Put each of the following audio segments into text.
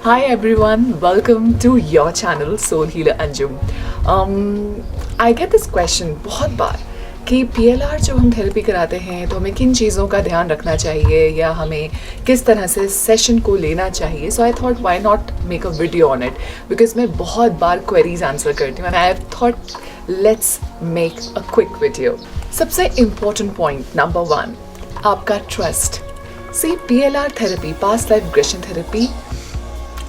Hi everyone, welcome to your channel Soul Healer Anjum. I get this question बहुत बार कि PLR जब हम therapy कराते हैं तो हमें किन चीज़ों का ध्यान रखना चाहिए या हमें किस तरह से सेशन को लेना चाहिए. So I thought why not make a video on it because मैं बहुत बार queries आंसर करती हूँ and I thought let's make a quick video. सबसे important point number 1 आपका trust. See PLR therapy, past life regression therapy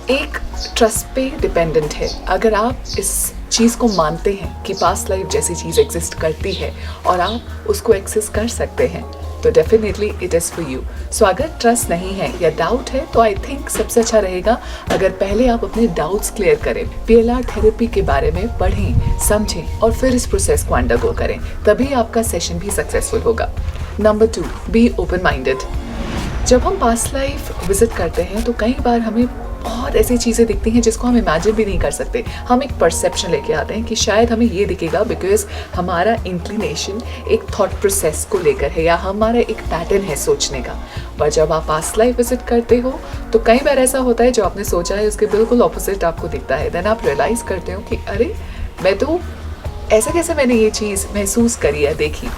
एक trust पे dependent है. अगर आप इस चीज़ को मानते हैं कि पास्ट लाइफ जैसी चीज़ एग्जिस्ट करती है और आप उसको एक्सेस कर सकते हैं तो definitely it is for you. So अगर ट्रस्ट नहीं है या डाउट है तो आई थिंक सबसे अच्छा रहेगा अगर पहले आप अपने डाउट्स क्लियर करें, PLR थेरेपी के बारे में पढ़ें, समझें और फिर इस प्रोसेस को अंडरगो करें, तभी आपका सेशन भी सक्सेसफुल होगा. Number 2, be open minded. जब हम पास्ट लाइफ विजिट करते हैं तो कई बार हमें बहुत ऐसी चीज़ें दिखती हैं जिसको हम इमेजिन भी नहीं कर सकते. हम एक परसेप्शन लेके आते हैं कि शायद हमें ये दिखेगा बिकॉज हमारा इंक्लिनेशन एक थॉट प्रोसेस को लेकर है या हमारा एक पैटर्न है सोचने का. पर जब आप पास्ट लाइफ विजिट करते हो तो कई बार ऐसा होता है जो आपने सोचा है उसके बिल्कुल ऑपोजिट आपको दिखता है. देन आप रियलाइज़ करते हो कि अरे मैं तो ऐसे कैसे मैंने ये चीज़ महसूस करी है, देखी.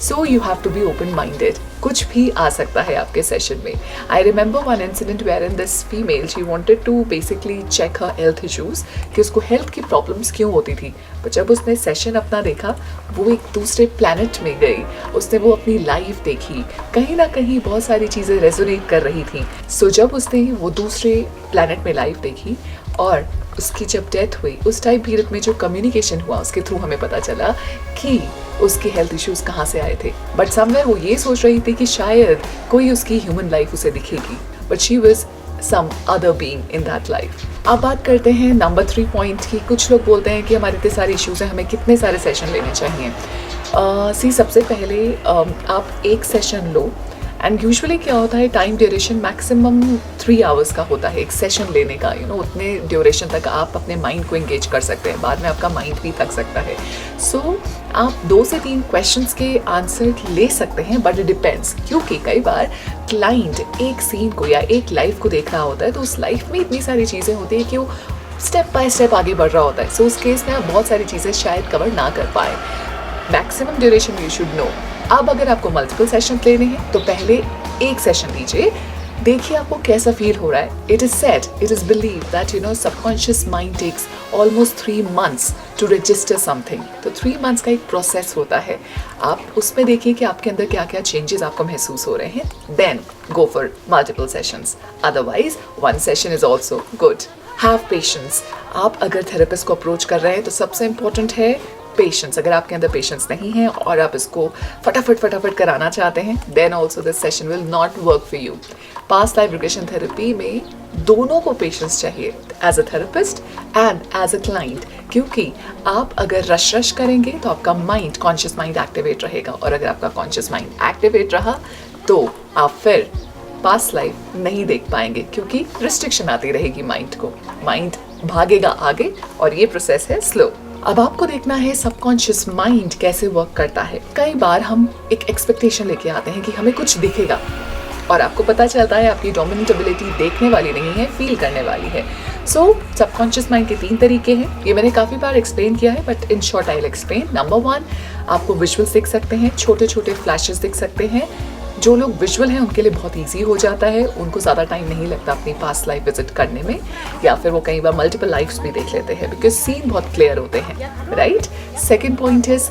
So you have to be open-minded. कुछ भी आ सकता है आपके सेशन में. I remember one incident wherein this female she wanted to basically check her health issues कि उसको हेल्थ की प्रॉब्लम्स क्यों होती थी. पर जब उसने सेशन अपना देखा वो एक दूसरे प्लैनेट में गई, उसने वो अपनी लाइफ देखी, कहीं ना कहीं बहुत सारी चीज़ें रेजोनेट कर रही थी. सो जब उसने वो दूसरे प्लैनेट में लाइफ देखी और उसकी जब डेथ हुई उस टाइम पीरियड में जो कम्युनिकेशन हुआ उसके थ्रू हमें पता चला कि उसके हेल्थ इश्यूज कहाँ से आए थे. बट समवेयर वो ये सोच रही थी कि शायद कोई उसकी ह्यूमन लाइफ उसे दिखेगी, but she was some other being in that life. अब बात करते हैं नंबर 3 पॉइंट की. कुछ लोग बोलते हैं कि हमारे इतने सारे इश्यूज हैं, हमें कितने सारे सेशन लेने चाहिए. सबसे पहले आप एक सेशन लो एंड यूजुअली क्या होता है टाइम ड्यूरेशन मैक्सिमम 3 आवर्स का होता है एक सेशन लेने का. उतने ड्यूरेशन तक आप अपने माइंड को एंगेज कर सकते हैं, बाद में आपका माइंड भी थक सकता है. सो आप 2 से 3 क्वेश्चंस के आंसर ले सकते हैं बट इट डिपेंड्स, क्योंकि कई बार क्लाइंट एक सीन को या एक लाइफ को देख रहा होता है तो उस लाइफ में इतनी सारी चीज़ें होती है कि वो स्टेप बाय स्टेप आगे बढ़ रहा होता है. सो उस केस में आप बहुत सारी चीज़ें शायद कवर ना कर पाए. Maximum duration you should know. अब अगर आपको मल्टीपल सेशन लेने हैं तो पहले एक सेशन लीजिए, देखिए आपको कैसा फील हो रहा है. It is said, it is believe that subconscious mind takes almost 3 months to register something. तो 3 months का एक प्रोसेस होता है. आप उसमें देखिए कि आपके अंदर क्या क्या चेंजेस आपको महसूस हो रहे हैं. Then go for multiple sessions. Otherwise 1 session is also good. Have patience. आप अगर थेरेपिस्ट को अप्रोच कर रहे हैं तो सबसे इम्पोर्टेंट है पेशेंस. अगर आपके अंदर पेशेंस नहीं है और आप इसको फटाफट कराना चाहते हैं then also this session will not work for you. Past life regression therapy में दोनों को पेशेंस चाहिए, as a therapist and as a client, क्योंकि आप अगर रश करेंगे तो आपका माइंड, कॉन्शियस माइंड एक्टिवेट रहेगा और अगर आपका कॉन्शियस माइंड एक्टिवेट रहा तो आप फिर पास्ट लाइफ नहीं देख पाएंगे क्योंकि रिस्ट्रिक्शन आती रहेगी माइंड को. माइंड भागेगा आगे और ये प्रोसेस है स्लो. अब आपको देखना है सबकॉन्शियस माइंड कैसे वर्क करता है. कई बार हम एक एक्सपेक्टेशन लेके आते हैं कि हमें कुछ दिखेगा और आपको पता चलता है आपकी डोमिनेंट एबिलिटी देखने वाली नहीं है, फील करने वाली है. सो सबकॉन्शियस माइंड के 3 तरीके हैं. ये मैंने काफ़ी बार एक्सप्लेन किया है but in short I will explain. Number 1, आपको विजुअल्स दिख सकते हैं, छोटे छोटे फ्लैशेस दिख सकते हैं. जो लोग विजुअल हैं उनके लिए बहुत इजी हो जाता है, उनको ज़्यादा टाइम नहीं लगता अपनी पास्ट लाइफ विजिट करने में, या फिर वो कई बार मल्टीपल लाइफ्स भी देख लेते हैं बिकॉज सीन बहुत क्लियर होते हैं, right. Second point is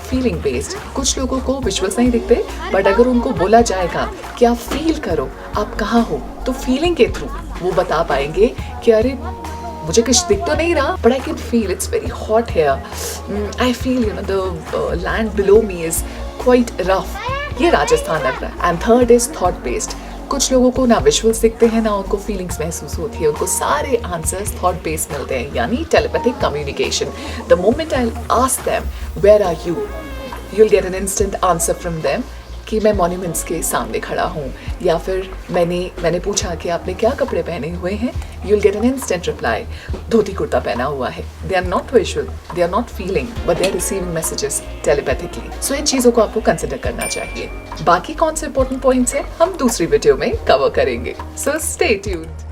feeling based. कुछ लोगों को विजुअल्स नहीं दिखते बट अगर उनको बोला जाएगा कि आप फील करो आप कहाँ हो तो फीलिंग के थ्रू वो बता पाएंगे कि अरे मुझे कुछ दिख तो नहीं रहा but I can feel it's very hot here, I feel the land below me is quite rough. ये राजस्थान लग रहा है. And third is thought based. कुछ लोगों को ना विजुअल्स दिखते हैं ना उनको फीलिंग्स महसूस होती है, उनको सारे आंसर्स थॉट बेस्ड मिलते हैं, यानी telepathic communication. The moment I ask them where are you, you will get an instant answer from them कि मैं मॉन्यूमेंट्स के सामने खड़ा हूँ, या फिर मैंने पूछा कि आपने क्या कपड़े पहने हुए हैं, you will get an instant reply dhoti kurta पहना हुआ है. They are not visual, they are not feeling but they are receiving messages telepathically. So इन चीज़ों को आपको कंसिडर करना चाहिए. बाकी कौन से इंपॉर्टेंट पॉइंट्स हैं हम दूसरी वीडियो में कवर करेंगे. So stay tuned.